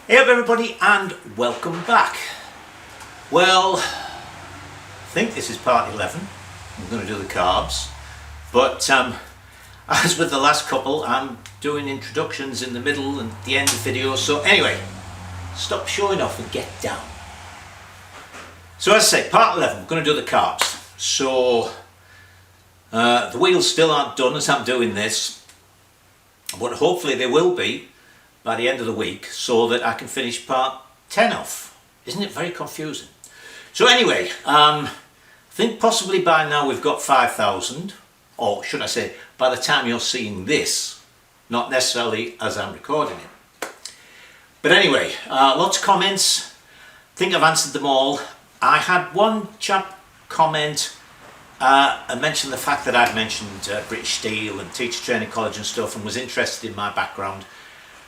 Hey up everybody and welcome back. Well, I think this is part 11. I'm going to do the carbs, but as with the last couple, I'm doing introductions in the middle and the end of videos. So anyway, stop showing off and get down. So as I say, part 11, we're going to do the carbs. So the wheels still aren't done as I'm doing this, but hopefully they will be by the end of the week so that I can finish part 10 off. Isn't it very confusing? So anyway, I think possibly by now we've got 5,000, or should I say by the time you're seeing this, not necessarily as I'm recording it. But anyway, lots of comments. I think I've answered them all. I had one chap comment and mentioned the fact that I'd mentioned British Steel and Teacher Training College and stuff and was interested in my background.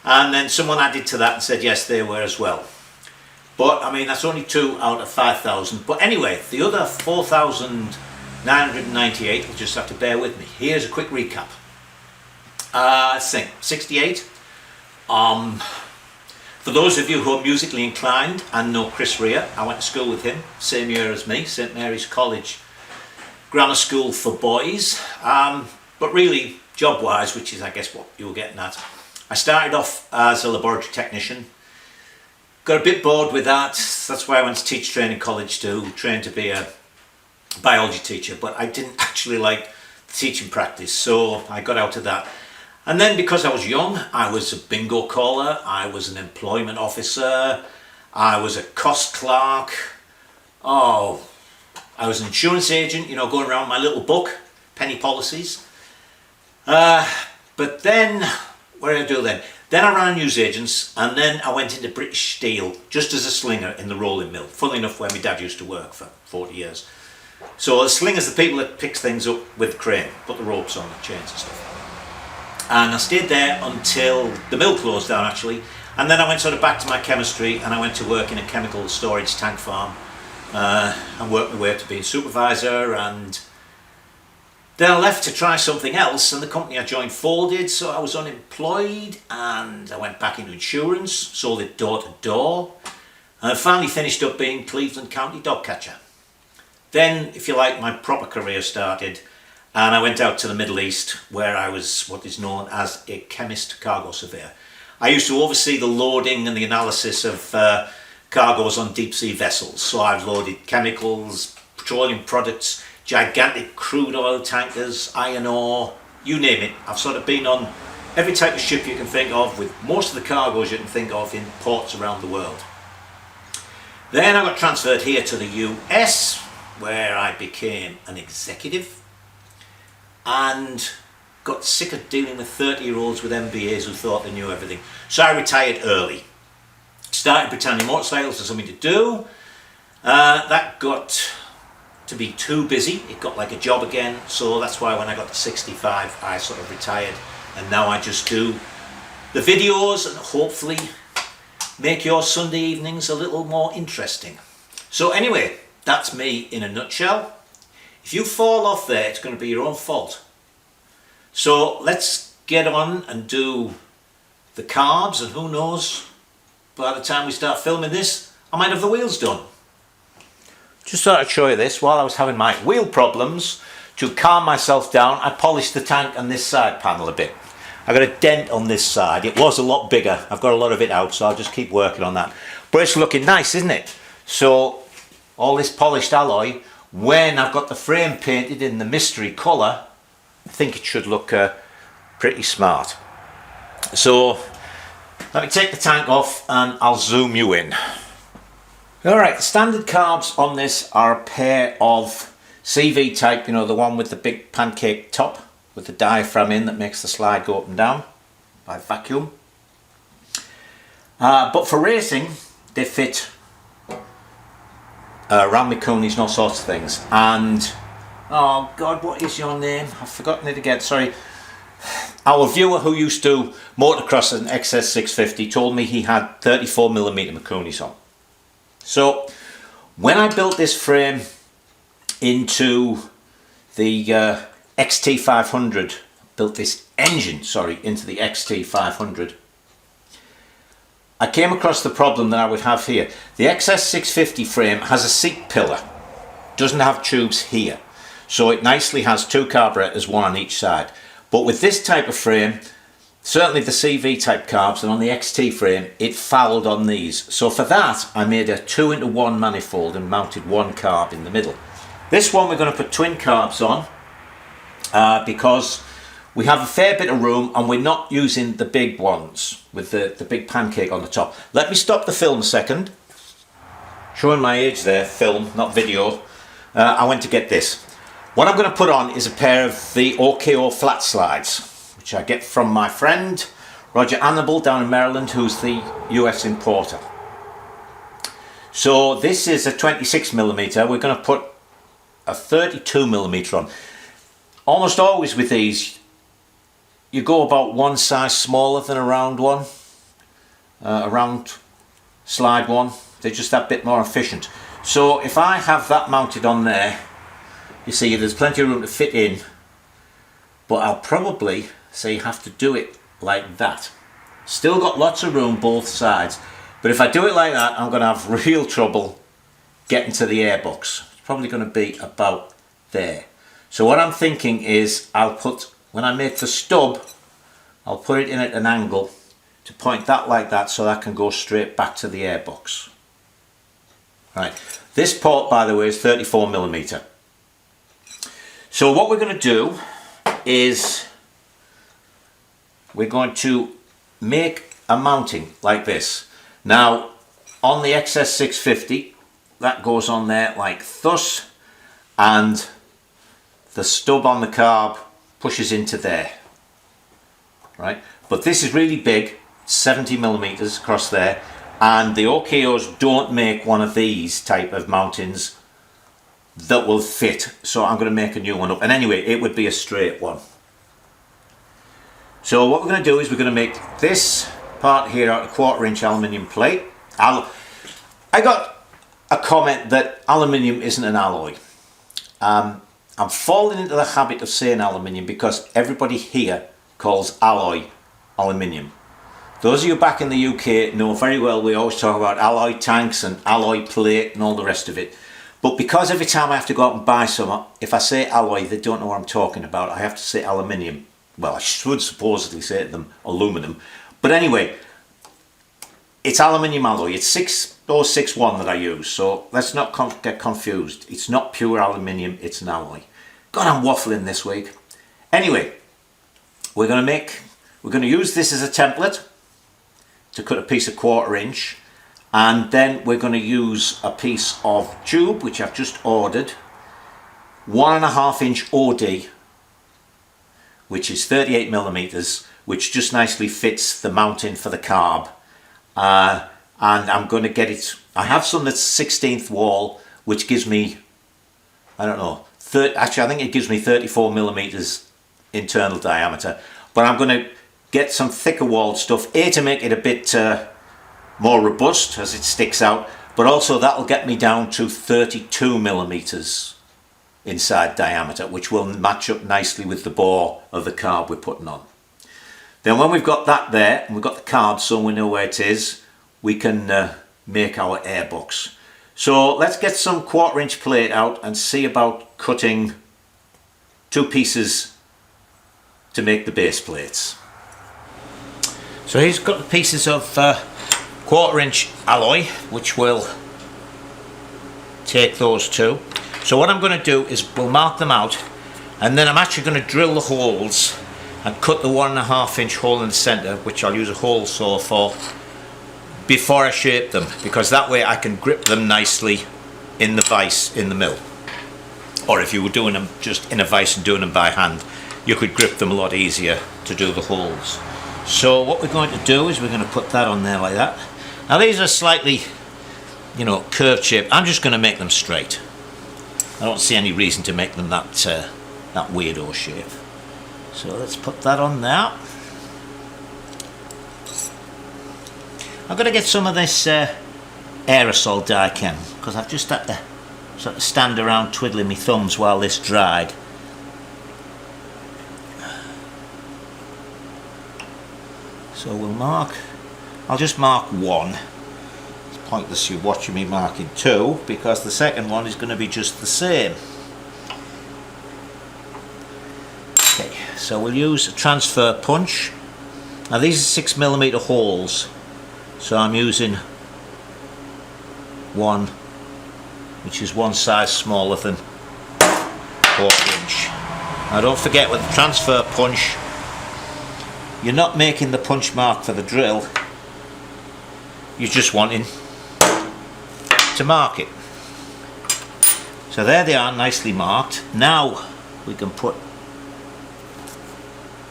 And then someone added to that and said yes, they were as well. But I mean, that's only 2 out of 5,000. But anyway, the other 4,998, you'll just have to bear with me. Here's a quick recap. I think 68. For those of you who are musically inclined and know Chris Rea, I went to school with him, same year as me, St Mary's College Grammar School for Boys. But really, job-wise, which is I guess what you were getting at, I started off as a laboratory technician, got a bit bored with that. That's why I went to Teacher Training College to train to be a biology teacher, but I didn't actually like the teaching practice, so I got out of that. And then because I was young, I was a bingo caller, I was an employment officer, I was a cost clerk, I was an insurance agent, you know, going around my little book, penny policies. But then, what did I do then? Then I ran newsagents, and then I went into British Steel just as a slinger in the rolling mill. Funnily enough, where my dad used to work for 40 years. So a slinger's the people that picks things up with the crane, put the ropes on the chains and stuff. And I stayed there until the mill closed down actually, and then I went sort of back to my chemistry and I went to work in a chemical storage tank farm and worked my way up to being supervisor, and then I left to try something else, and the company I joined folded, so I was unemployed, and I went back into insurance, sold it door to door, and I finally finished up being Cleveland County dog catcher. Then, if you like, my proper career started, and I went out to the Middle East, where I was what is known as a chemist cargo surveyor. I used to oversee the loading and the analysis of cargoes on deep sea vessels, so I've loaded chemicals, petroleum products, gigantic crude oil tankers, iron ore, you name it. I've sort of been on every type of ship you can think of, with most of the cargoes you can think of in ports around the world. Then I got transferred here to the US, where I became an executive and got sick of dealing with 30-year-olds with MBAs who thought they knew everything. So I retired early. Started Britannia Motorcycles as something to do. That got to be too busy. It got like a job again, so that's why when I got to 65 I sort of retired, and now I just do the videos and hopefully make your Sunday evenings a little more interesting. So anyway, that's me in a nutshell. If you fall off there, it's going to be your own fault. So let's get on and do the carbs, and who knows, by the time we start filming this I might have the wheels done. Just thought I'd show you this. While I was having my wheel problems, to calm myself down, I polished the tank on this side panel a bit. I got a dent on this side. It was a lot bigger. I've got a lot of it out, so I'll just keep working on that. But it's looking nice, isn't it? So all this polished alloy, when I've got the frame painted in the mystery colour, I think it should look pretty smart. So let me take the tank off and I'll zoom you in. Alright, the standard carbs on this are a pair of CV type, you know, the one with the big pancake top with the diaphragm in that makes the slide go up and down by vacuum. But for racing, they fit around my coonies and all sorts of things. And, oh God, what is your name? I've forgotten it again, sorry. Our viewer who used to motocross an XS650 told me he had 34mm Macounies on. So when I built this frame into the XT500, built this engine, sorry, into the XT500, I came across the problem that I would have here. The XS650 frame has a seat pillar, doesn't have tubes here, so it nicely has two carburetors, one on each side. But with this type of frame, certainly the CV type carbs, and on the XT frame, it fouled on these. So for that, I made a 2-into-1 manifold and mounted one carb in the middle. This one we're going to put twin carbs on because we have a fair bit of room and we're not using the big ones with the big pancake on the top. Let me stop the film a second. Showing my age there, film, not video. I went to get this. What I'm going to put on is a pair of the OKO flat slides, which I get from my friend Roger Annable down in Maryland, who's the US importer. So this is a 26mm. We're going to put a 32mm on. Almost always with these, you go about one size smaller than a round one, a round slide one. They're just that bit more efficient. So if I have that mounted on there, you see there's plenty of room to fit in, but I'll probably say have to do it like that. Still got lots of room both sides, but if I do it like that, I'm going to have real trouble getting to the airbox. It's probably going to be about there. So what I'm thinking is I'll put, when I make the stub, I'll put it in at an angle to point that like that so that can go straight back to the airbox. Right, this port, by the way, is 34mm. So what we're going to do is we're going to make a mounting like this. Now on the XS650, that goes on there like thus, and the stub on the carb pushes into there, right? But this is really big, 70mm across there, and the OKOs don't make one of these type of mountings that will fit, so I'm going to make a new one up. And anyway, it would be a straight one. So what we're going to do is we're going to make this part here out of 1/4" aluminium plate. I got a comment that aluminium isn't an alloy. I'm falling into the habit of saying aluminium because everybody here calls alloy aluminium. Those of you back in the UK know very well we always talk about alloy tanks and alloy plate and all the rest of it. But because every time I have to go out and buy some, if I say alloy, they don't know what I'm talking about. I have to say aluminium. Well, I should supposedly say to them aluminum. But anyway, it's aluminium alloy. It's 6061 that I use. So let's not get confused. It's not pure aluminium, it's an alloy. God, I'm waffling this week. Anyway, we're going to use this as a template to cut a piece of 1/4", and then we're going to use a piece of tube which I've just ordered, 1.5" OD, which is 38mm, which just nicely fits the mounting for the carb, and I'm going to get it. I have some that's 16th wall, which gives me, I don't know, actually I think it gives me 34mm internal diameter, but I'm going to get some thicker walled stuff, to make it a bit more robust as it sticks out, but also that'll get me down to 32mm inside diameter, which will match up nicely with the bore of the carb we're putting on. Then when we've got that there, and we've got the carb so we know where it is, we can make our airbox. So let's get some 1/4" plate out and see about cutting 2 pieces to make the base plates. So here's got the pieces of 1/4" alloy, which will take those 2. So what I'm going to do is we'll mark them out, and then I'm actually going to drill the holes and cut the 1.5" hole in the centre, which I'll use a hole saw for, before I shape them, because that way I can grip them nicely in the vise in the mill. Or if you were doing them just in a vise and doing them by hand, you could grip them a lot easier to do the holes. So what we're going to do is we're going to put that on there like that. Now these are slightly, you know, curved shape. I'm just going to make them straight. I don't see any reason to make them that that weirdo shape. So let's put that on there. I'm going to get some of this aerosol dye chem, because I've just had to sort of stand around twiddling my thumbs while this dried. So we'll mark I'll just mark 1. It's pointless you watching me marking 2 because the second one is going to be just the same. Okay, so we'll use a transfer punch. Now these are 6mm holes, so I'm using one which is one size smaller than 1/4 inch. Now don't forget, with the transfer punch, you're not making the punch mark for the drill, you're just wanting to mark it. So there they are, nicely marked. Now we can put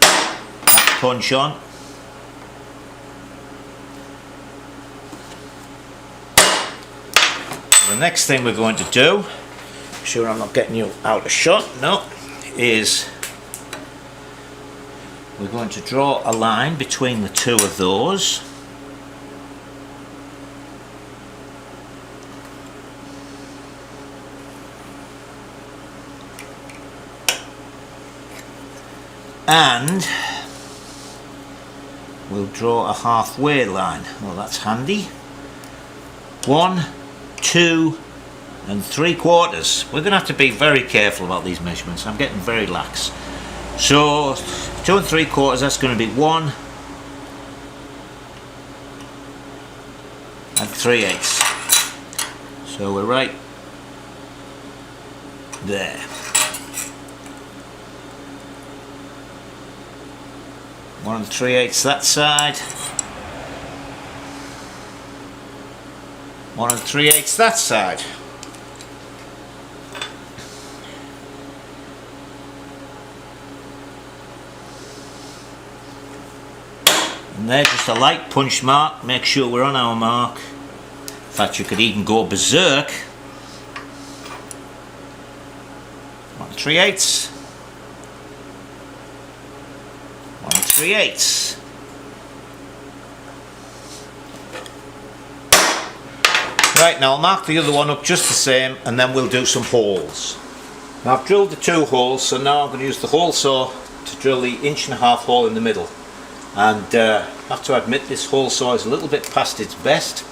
that punch on. The next thing we're going to do, sure I'm not getting you out of shot, no, is we're going to draw a line between the two of those. And we'll draw a halfway line. Well, that's handy. 1, 2 and 3/4. We're going to have to be very careful about these measurements. I'm getting very lax. So 2 3/4, that's going to be 1 3/8. So we're right there. 1 3/8 that side. 1 3/8 that side. And there's just a light punch mark. Make sure we're on our mark. In fact, you could even go berserk. 1 3/8. 1 3/8. Right, now I'll mark the other one up just the same, and then we'll do some holes. Now I've drilled the 2 holes, so now I'm going to use the hole saw to drill the 1.5" hole in the middle. And I have to admit, this hole saw is a little bit past its best,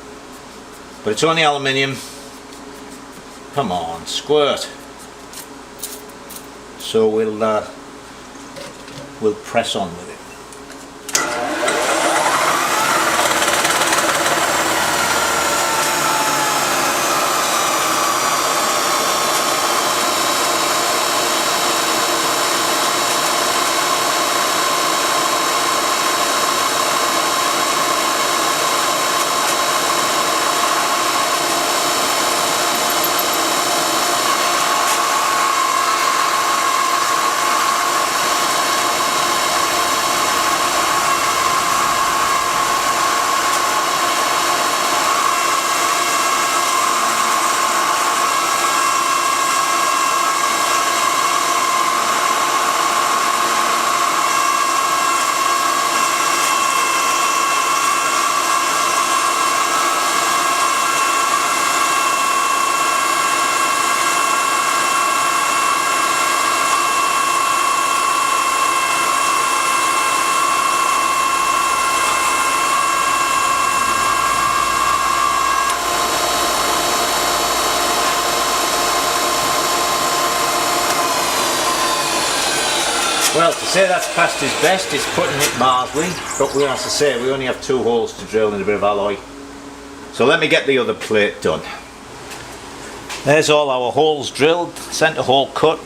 but it's only aluminium. Come on, squirt. So we'll press on with it. Well, to say that's past his best is putting it mildly, but we have to say we only have 2 holes to drill and a bit of alloy. So let me get the other plate done. There's all our holes drilled, centre hole cut.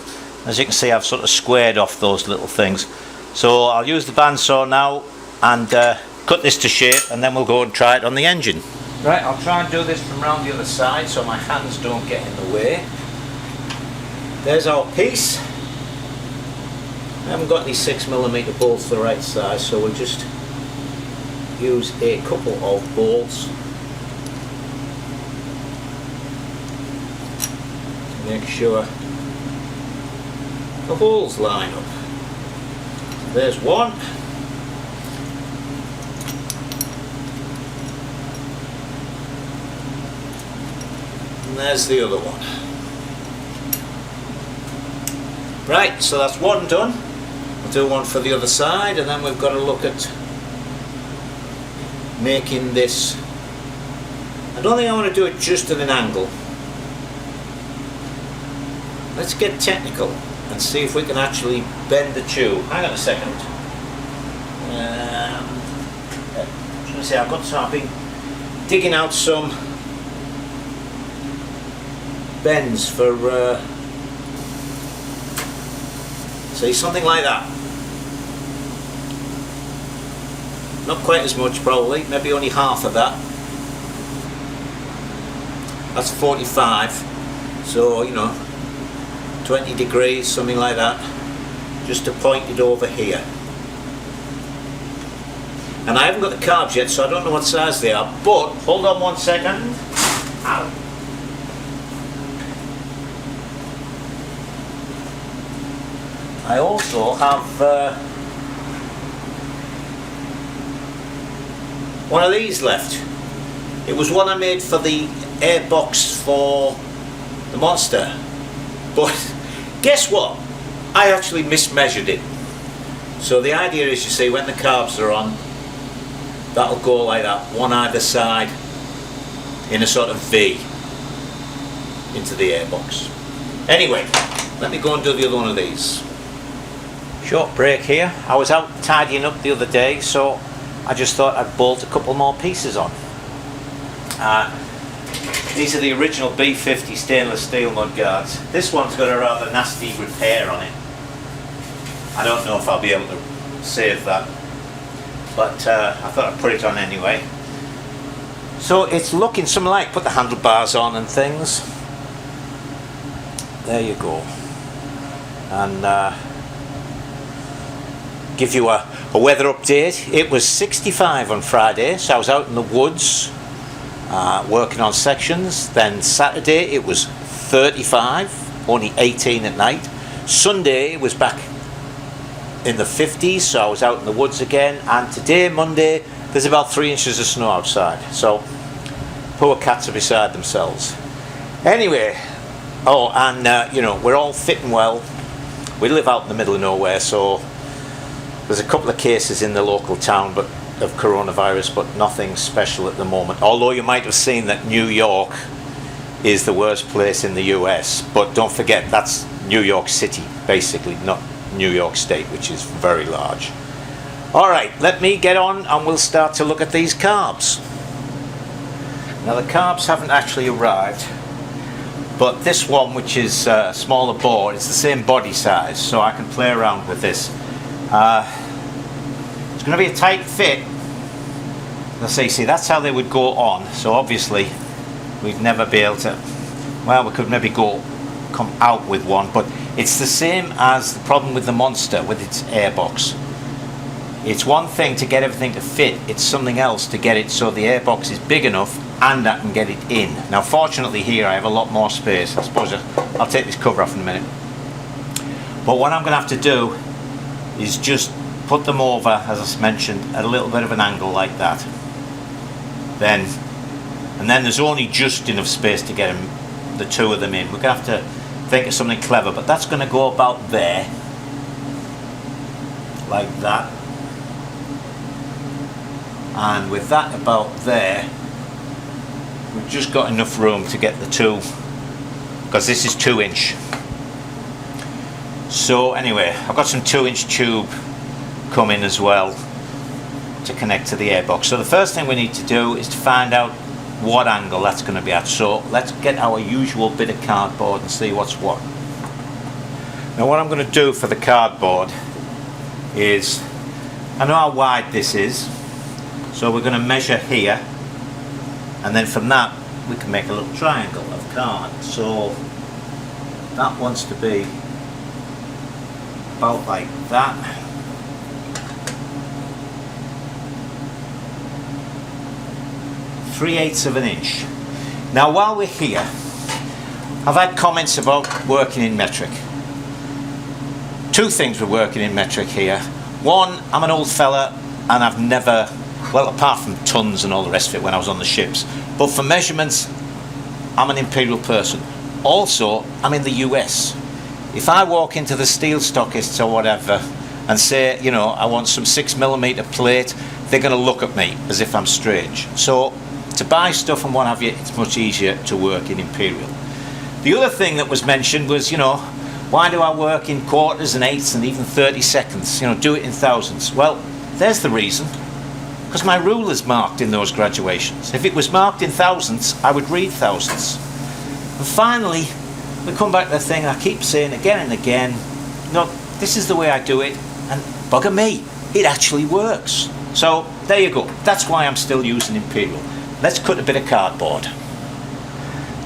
As you can see, I've sort of squared off those little things. So I'll use the bandsaw now and cut this to shape, and then we'll go and try it on the engine. Right, I'll try and do this from round the other side so my hands don't get in the way. There's our piece. I haven't got any 6mm bolts the right size, so we'll just use a couple of bolts to make sure the holes line up. There's one. And there's the other one. Right, so that's one done. We'll do one for the other side, and then we've got to look at making this. I don't think I want to do it just at an angle. Let's get technical and see if we can actually bend the tube. Hang on a second. I was going to say I've been digging out some bends for say something like that. Not quite as much probably, maybe only half of that. That's 45, so you know, 20 degrees, something like that, just to point it over here. And I haven't got the carbs yet, so I don't know what size they are, but hold on one second. Ow. I also have one of these left. It was one I made for the air box for the Monster, but guess what? I actually mismeasured it. So the idea is, you see, when the carbs are on, that'll go like that, one either side in a sort of V into the air box. Anyway, let me go and do the other one of these. Short break here. I was out tidying up the other day, so I just thought I'd bolt a couple more pieces on. These are the original B50 stainless steel mudguards. This one's got a rather nasty repair on it. I don't know if I'll be able to save that, but I thought I'd put it on anyway. So it's looking something like, put the handlebars on and things. There you go. And give you a weather update. It was 65 on Friday, so I was out in the woods working on sections. Then Saturday it was 35, only 18 at night. Sunday it was back in the 50s, so I was out in the woods again. And today, Monday, there's about 3 inches of snow outside, so poor cats are beside themselves. Anyway, oh, and you know, we're all fit and well. We live out in the middle of nowhere, so there's a couple of cases in the local town of coronavirus, but nothing special at the moment. Although you might have seen that New York is the worst place in the US, but don't forget that's New York City, basically, not New York State, which is very large. Alright, let me get on and we'll start to look at these carbs. Now the carbs haven't actually arrived, but this one, which is a smaller bore, it's the same body size, so I can play around with this. It's going to be a tight fit. Let's see, that's how they would go on, so obviously we'd never be able to, well, we could maybe come out with one, but it's the same as the problem with the Monster with its airbox. It's one thing to get everything to fit, it's something else to get it so the airbox is big enough and I can get it in. Now fortunately here I have a lot more space. I suppose I'll take this cover off in a minute. But what I'm going to have to do is just put them over, as I mentioned, at a little bit of an angle like that. And then there's only just enough space to get the two of them in. We're going to have to think of something clever, but that's going to go about there, like that. And with that about there, we've just got enough room to get the two, because this is 2-inch. So anyway, I've got some 2-inch tube coming as well to connect to the airbox. So the first thing we need to do is to find out what angle that's going to be at. So let's get our usual bit of cardboard and see what's what. Now what I'm going to do for the cardboard is, I know how wide this is, so we're going to measure here, and then from that we can make a little triangle of card. So that wants to be about like that. Three-eighths of an inch. Now while we're here, I've had comments about working in metric. Two things with working in metric here. One, I'm an old fella and I've never, well, apart from tons and all the rest of it when I was on the ships, but for measurements I'm an imperial person. Also, I'm in the US. If I walk into the steel stockists or whatever and say, you know, I want some 6mm plate, they're going to look at me as if I'm strange. So to buy stuff and what have you, it's much easier to work in Imperial. The other thing that was mentioned was, you know, why do I work in quarters and eighths and even 30 seconds? You know, do it in thousandths. Well, there's the reason. Because my ruler's marked in those graduations. If it was marked in thousandths, I would read thousandths. And finally, we come back to the thing I keep saying again and again, no, this is the way I do it, and bugger me, it actually works. So there you go. That's why I'm still using Imperial. Let's cut a bit of cardboard.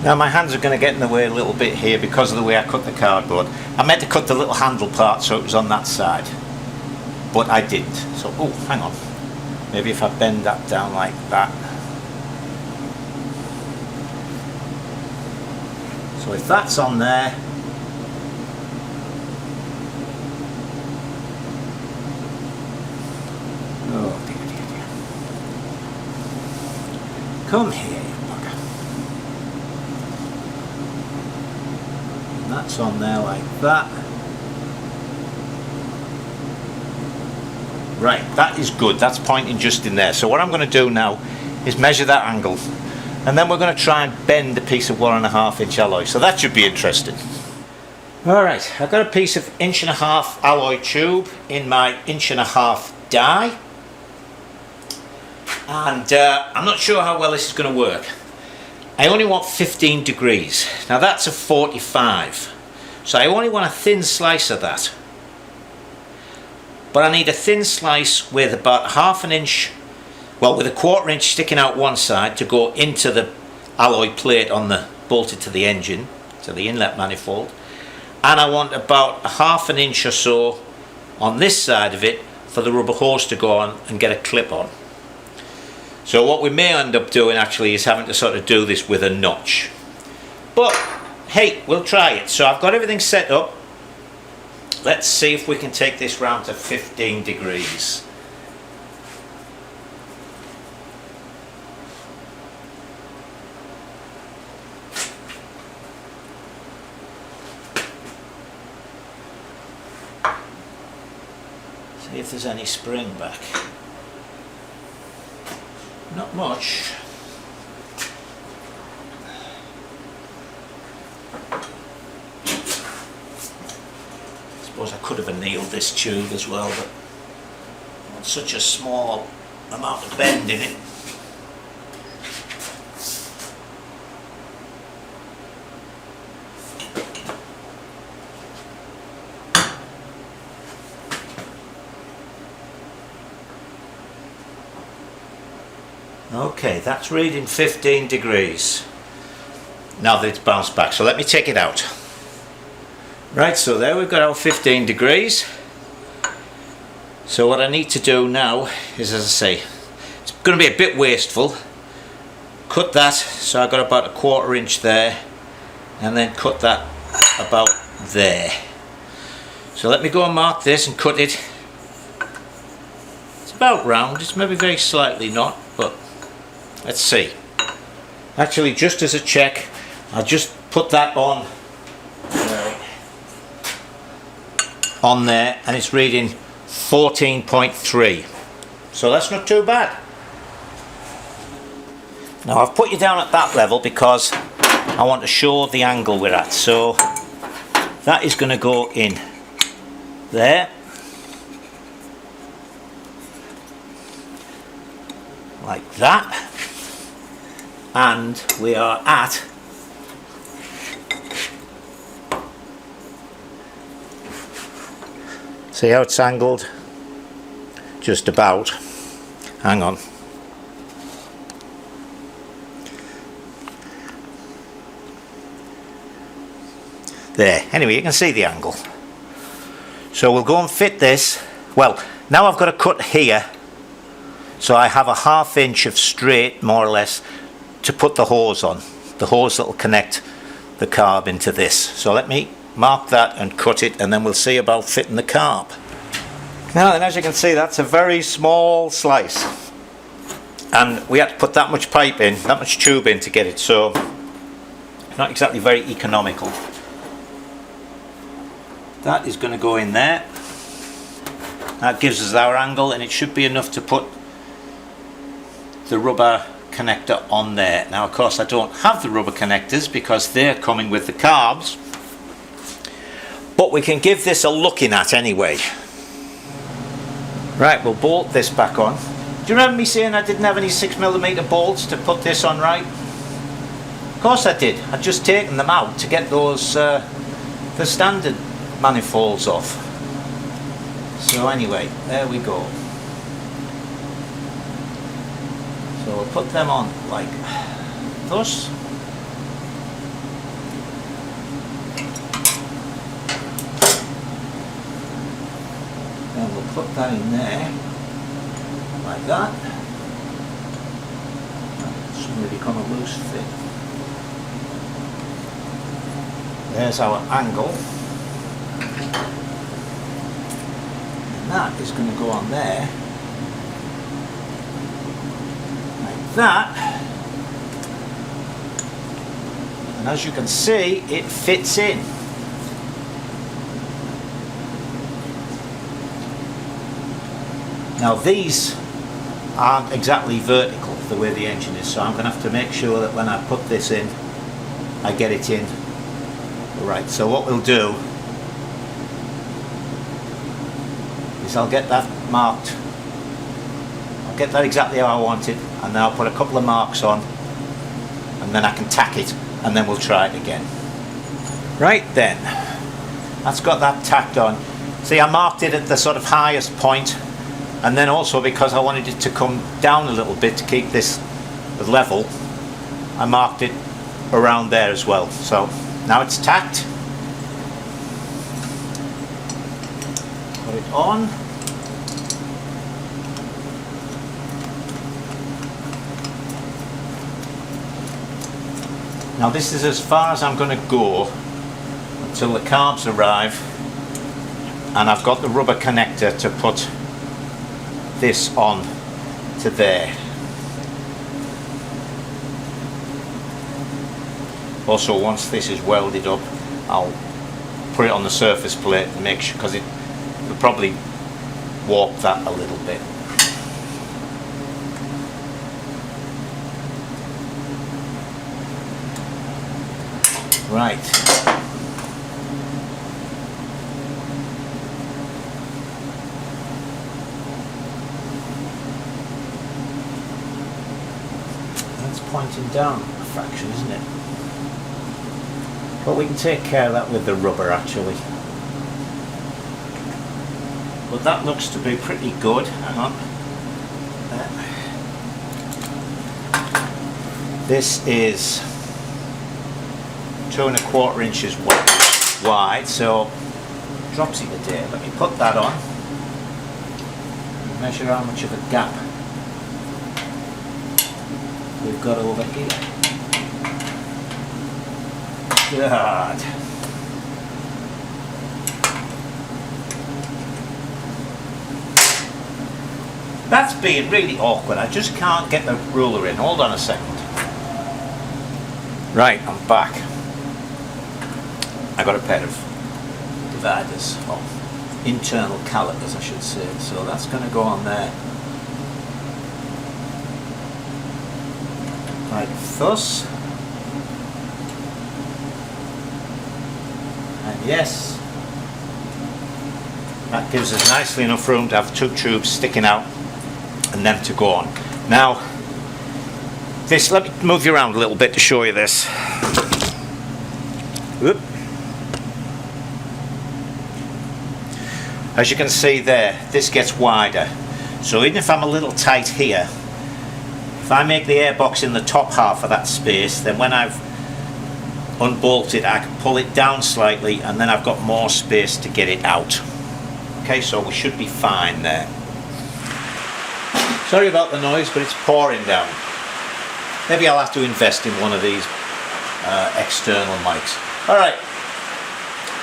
Now my hands are going to get in the way a little bit here because of the way I cut the cardboard. I meant to cut the little handle part so it was on that side, but I didn't. So, oh, hang on. Maybe if I bend that down like that. So if that's on there, oh dear, dear, dear. Come here, you bugger. And that's on there like that. Right, that is good. That's pointing just in there. So what I'm going to do now is measure that angle, and then we're going to try and bend a piece of 1.5 inch alloy. So that should be interesting. Alright, I've got a piece of 1.5 alloy tube in my 1.5 die, and I'm not sure how well this is going to work. I only want 15 degrees. Now that's a 45, so I only want a thin slice of that. But I need a thin slice with about 1/2 inch, well, with a 1/4 inch sticking out one side to go into the alloy plate on the bolted to the engine, to the inlet manifold, and I want about 1/2 inch or so on this side of it for the rubber hose to go on and get a clip on. So what we may end up doing actually is having to sort of do this with a notch, but hey, we'll try it. So I've got everything set up. Let's see if we can take this round to 15 degrees. See if there's any spring back. Not much. I suppose I could have annealed this tube as well, but it's such a small amount of bend in it. Okay, that's reading 15 degrees. Now that it's bounced back, so let me take it out. Right, so there we've got our 15 degrees. So what I need to do now is, as I say, it's going to be a bit wasteful. Cut that, so I've got about a 1/4 inch there, and then cut that about there. So let me go and mark this and cut it. It's about round, it's maybe very slightly not, but let's see. Actually, just as a check, I'll just put that on there, and it's reading 14.3, so that's not too bad. Now I've put you down at that level because I want to show the angle we're at, so that is going to go in there, like that, and we are at see how it's angled? Just about. Hang on. There. Anyway, you can see the angle. So we'll go and fit this. Well, now I've got to cut here. So I have a 1/2 inch of straight, more or less, to put the hose on. The hose that will connect the carb into this. So let me mark that and cut it, and then we'll see about fitting the carb. Now then, as you can see, that's a very small slice, and we had to put that much pipe in, that much tube in to get it, so not exactly very economical. That is going to go in there. That gives us our angle, and it should be enough to put the rubber connector on there. Now of course I don't have the rubber connectors because they're coming with the carbs, but we can give this a looking at anyway. Right, we'll bolt this back on. Do you remember me saying I didn't have any 6mm bolts to put this on right? Of course I did. I'd just taken them out to get those the standard manifolds off. So anyway, there we go. So we'll put them on like thus. And we'll put that in there like that. It's suddenly become a loose thing. There's our angle. And that is going to go on there. Like that. And as you can see, it fits in. Now these aren't exactly vertical the way the engine is, so I'm going to have to make sure that when I put this in, I get it in right. So what we'll do is I'll get that marked. I'll get that exactly how I want it, and then I'll put a couple of marks on, and then I can tack it, and then we'll try it again. Right then, that's got that tacked on. See, I marked it at the sort of highest point, and then also because I wanted it to come down a little bit to keep this level, I marked it around there as well. So now it's tacked. Put it on. Now this is as far as I'm going to go until the carbs arrive, and I've got the rubber connector to put this on to there. Also, once this is welded up, I'll put it on the surface plate and make sure, because it will probably warp that a little bit. Right. That's pointing down a fraction, isn't it? But we can take care of that with the rubber actually. But that looks to be pretty good. Hang on. This is 2 1/4 inches wide, so drops it a day. Let me put that on and measure how much of a gap we've got over here. God. That's being really awkward. I just can't get the ruler in. Hold on a second. Right, I'm back. I got a pair of dividers, or internal calipers I should say, so that's going to go on there like thus. And yes, that gives us nicely enough room to have 2 tubes sticking out and them to go on. Now this, let me move you around a little bit to show you this. Whoop. As you can see there, this gets wider, so even if I'm a little tight here, if I make the airbox in the top half of that space, then when I've unbolted I can pull it down slightly, and then I've got more space to get it out. Okay, so we should be fine there. Sorry about the noise, but it's pouring down. Maybe I'll have to invest in one of these external mics. Alright,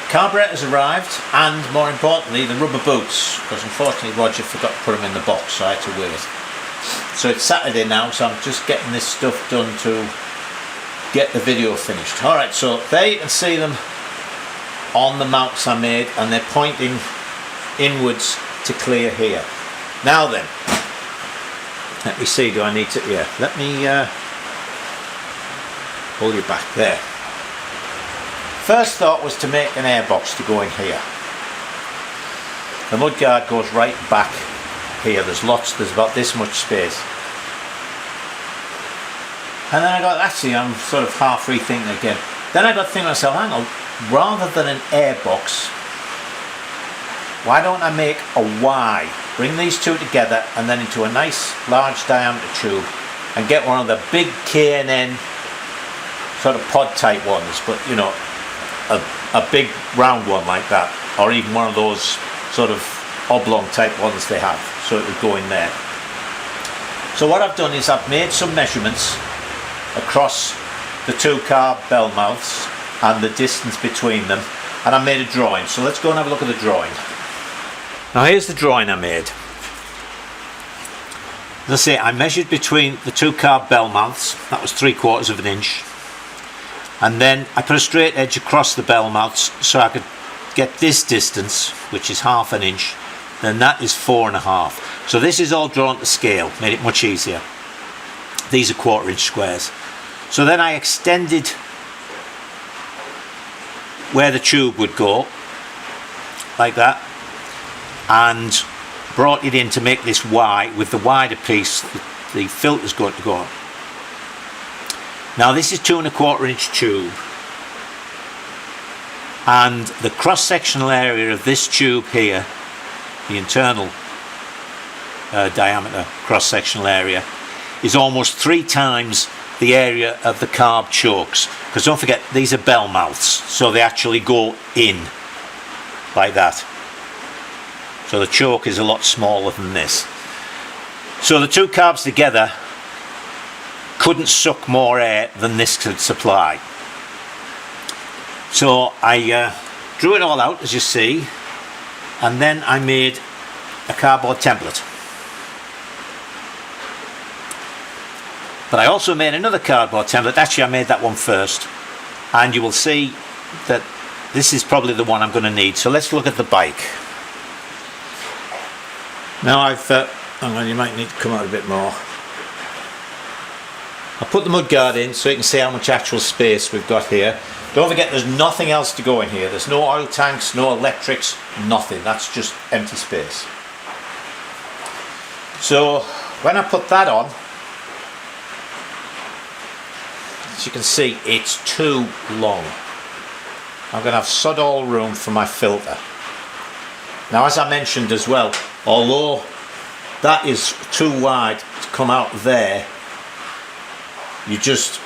carburetor's arrived, and more importantly the rubber boots, because unfortunately Roger forgot to put them in the box, so I had to wait. So it's Saturday now, so I'm just getting this stuff done to get the video finished. Alright, so there you can see them on the mounts I made, and they're pointing inwards to clear here. Now then, Let me see, do I need to, yeah, let me pull you back there. First thought was to make an airbox to go in here. The mudguard goes right back here, there's about this much space. And then I got, actually I'm sort of half rethinking again. Then I got thinking to myself, hang on, rather than an airbox, why don't I make a Y? Bring these two together and then into a nice large diameter tube and get one of the big K&N sort of pod type ones, but you know, a big round one like that, or even one of those sort of oblong type ones they have, so it would go in there. So what I've done is I've made some measurements across the two carb bell mouths and the distance between them, and I made a drawing. So let's go and have a look at the drawing. Now here's the drawing I made. As I say, I measured between the two carb bell mouths, that was 3/4 of an inch, and then I put a straight edge across the bell mouths so I could get this distance, which is 1/2 inch, then that is 4.5. So this is all drawn to scale, made it much easier. These are 1/4 inch squares. So then I extended where the tube would go, like that, and brought it in to make this Y with the wider piece the filter's going to go on. Now this is 2.25 inch tube, and the cross-sectional area of this tube here, the internal diameter cross-sectional area, is almost 3 times the area of the carb chokes, because don't forget these are bell mouths, so they actually go in like that. So the choke is a lot smaller than this. So the two carbs together couldn't suck more air than this could supply. So I drew it all out, as you see, and then I made a cardboard template. But I also made another cardboard template. Actually, I made that one first, and you will see that this is probably the one I'm going to need. So let's look at the bike. Now hang on, you might need to come out a bit more. I put the mudguard in so you can see how much actual space we've got here. Don't forget, there's nothing else to go in here. There's no oil tanks, no electrics, nothing. That's just empty space. So when I put that on, as you can see, it's too long. I'm going to have sod all room for my filter. Now, as I mentioned as well, although that is too wide to come out there, you just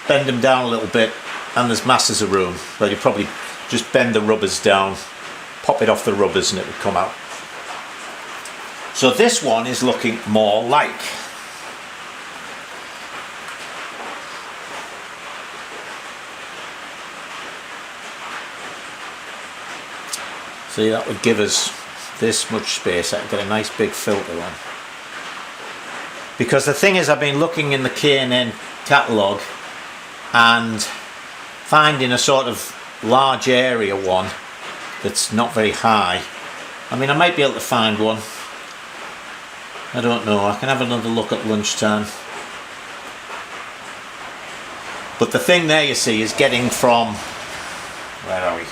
bend them down a little bit and there's masses of room. Well, you probably just bend the rubbers down, pop it off the rubbers and it would come out. So this one is looking more like. See, that would give us this much space. I could get a nice big filter on. Because the thing is, I've been looking in the K&N catalogue and finding a sort of large area one that's not very high. I mean, I might be able to find one. I don't know. I can have another look at lunchtime. But the thing there, you see, is getting from, where are we?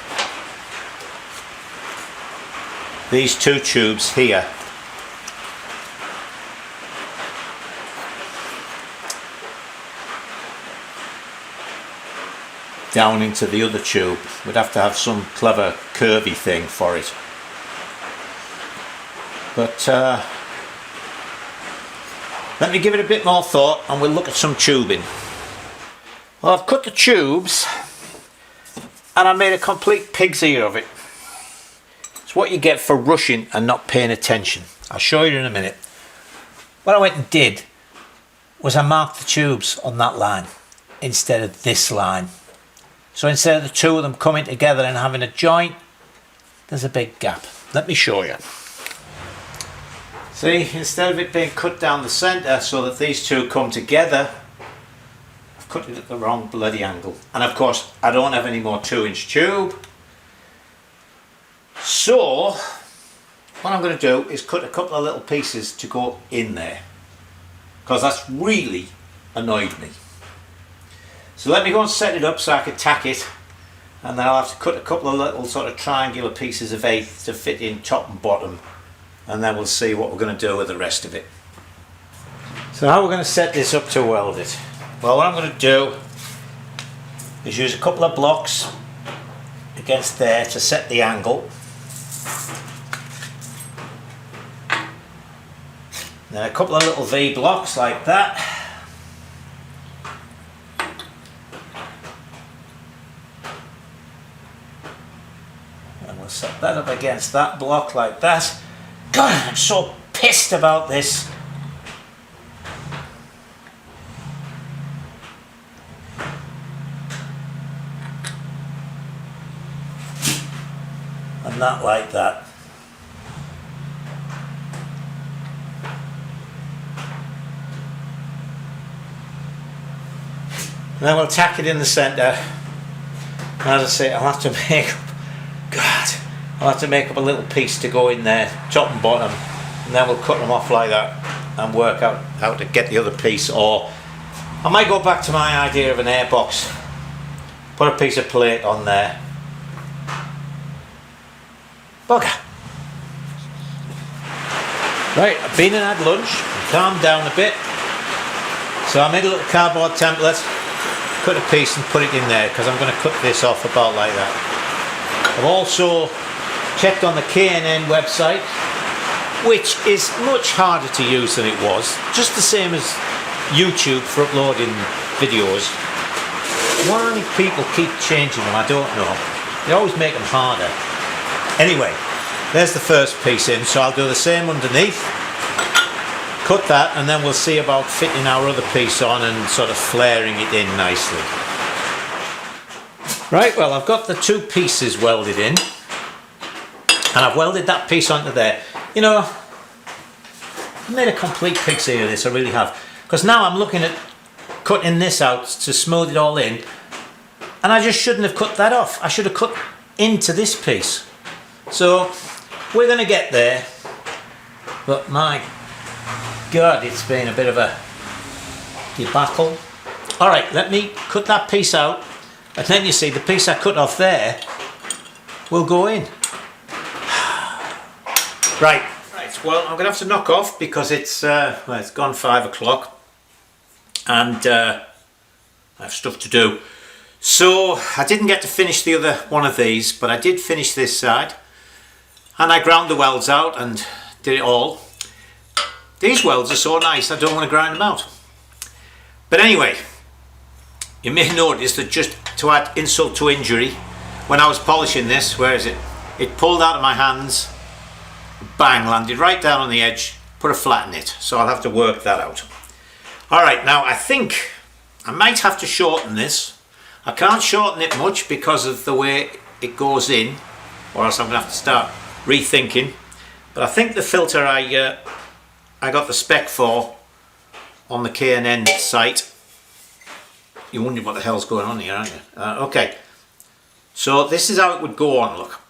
These two tubes here down into the other tube. We'd have to have some clever curvy thing for it. But let me give it a bit more thought and we'll look at some tubing. Well, I've cut the tubes and I made a complete pig's ear of it. It's what you get for rushing and not paying attention. I'll show you in a minute. What I went and did was I marked the tubes on that line instead of this line. So instead of the two of them coming together and having a joint, there's a big gap. Let me show you. See, instead of it being cut down the centre so that these two come together, I've cut it at the wrong bloody angle. And of course, I don't have any more 2-inch tube. So, what I'm going to do is cut a couple of little pieces to go in there. because that's really annoyed me. So let me go and set it up so I can tack it, and then I'll have to cut a couple of little sort of triangular pieces of 1/8 to fit in top and bottom, and then we'll see what we're going to do with the rest of it. So how we're going to set this up to weld it? Well, what I'm going to do is use a couple of blocks against there to set the angle. Then a couple of little V blocks like that. And we'll set that up against that block like that. God, I'm so pissed about this. And that like that. And then we'll tack it in the centre. And as I say, I'll have to make up a little piece to go in there, top and bottom, and then we'll cut them off like that and work out how to get the other piece. Or I might go back to my idea of an airbox, put a piece of plate on there. Bugger. Right, I've been and had lunch, calmed down a bit, so I made a little cardboard template, cut a piece and put it in there because I'm going to cut this off about like that. I've also checked on the K&N website, which is much harder to use than it was, just the same as YouTube for uploading videos. Why people keep changing them, I don't know. They always make them harder. Anyway, there's the first piece in, so I'll do the same underneath, cut that, and then we'll see about fitting our other piece on and sort of flaring it in nicely. Right, well, I've got the two pieces welded in, and I've welded that piece onto there. You know, I've made a complete pixie of this, I really have, because now I'm looking at cutting this out to smooth it all in, and I just shouldn't have cut that off. I should have cut into this piece. So we're going to get there, but my God, it's been a bit of a debacle. Alright, let me cut that piece out, and then you see the piece I cut off there will go in. Right, well, I'm going to have to knock off because it's gone 5 o'clock and I have stuff to do. So I didn't get to finish the other one of these, but I did finish this side. And I ground the welds out and did it all. These welds are so nice, I don't want to grind them out. But anyway, you may notice that just to add insult to injury, when I was polishing this, where is it? It pulled out of my hands, bang, landed right down on the edge, put a flat in it. So I'll have to work that out. Alright, now I think I might have to shorten this. I can't shorten it much because of the way it goes in, or else I'm going to have to start rethinking. But I think the filter I got the spec for on the K&N site. You're wondering what the hell's going on here, aren't you? Okay, so this is how it would go on, look.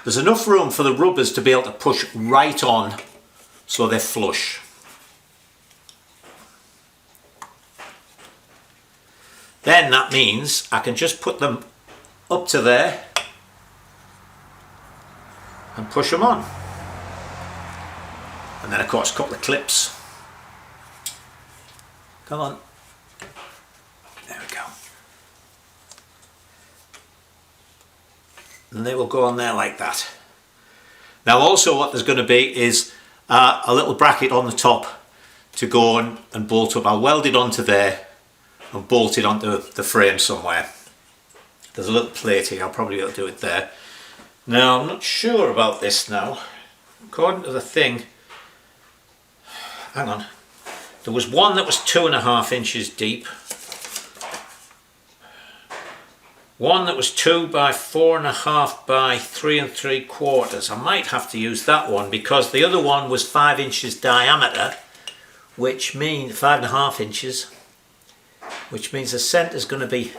There's enough room for the rubbers to be able to push right on so they're flush. Then that means I can just put them up to there and push them on. And then of course a couple of clips. Come on. There we go. And they will go on there like that. Now also what there's going to be is a little bracket on the top to go on and bolt up. I'll weld it onto there and bolt it onto the frame somewhere. There's a little plate here, I'll probably be able to do it there. Now I'm not sure about this now. According to the thing, hang on, there was one that was 2.5 inches deep, one that was 2 by 4.5 by 3 3/4. I might have to use that one because the other one was 5 inches diameter, which means 5.5 inches, which means the centre is going to be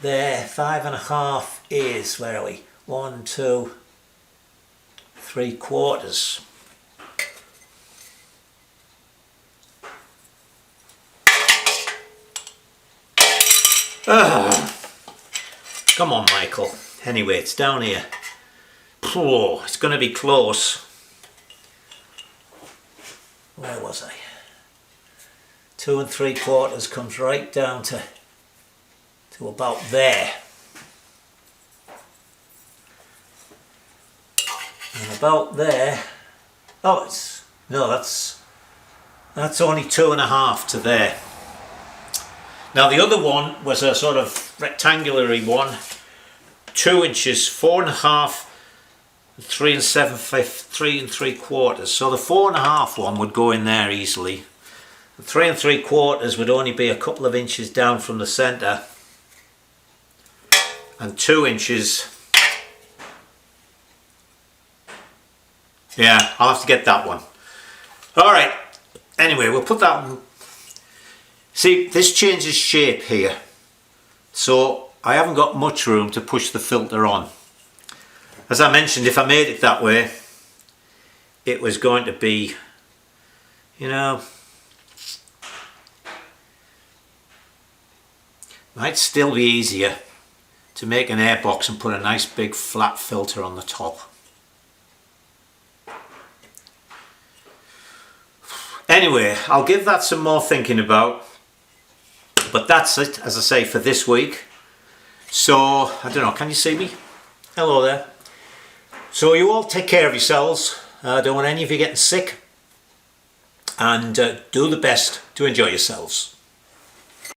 there. 5.5 is, where are we? 1, 2, 3/4. Come on, Michael. Anyway, it's down here. Oh, it's going to be close. Where was I? 2 3/4 comes right down to about there. And about there. Oh, that's only 2.5 to there. Now the other one was a sort of rectangular one, 2 inches, 4.5, 3 3/4. So the 4.5 one would go in there easily. The 3 3/4 would only be a couple of inches down from the centre, and 2 inches. Yeah, I'll have to get that one. All right. Anyway, we'll put that one. See, this changes shape here, so I haven't got much room to push the filter on. As I mentioned, if I made it that way, it was going to be, you know, might still be easier to make an airbox and put a nice big flat filter on the top. Anyway, I'll give that some more thinking about. But that's it, as I say, for this week. So, I don't know, can you see me? Hello there. So you all take care of yourselves. I don't want any of you getting sick. And do the best to enjoy yourselves.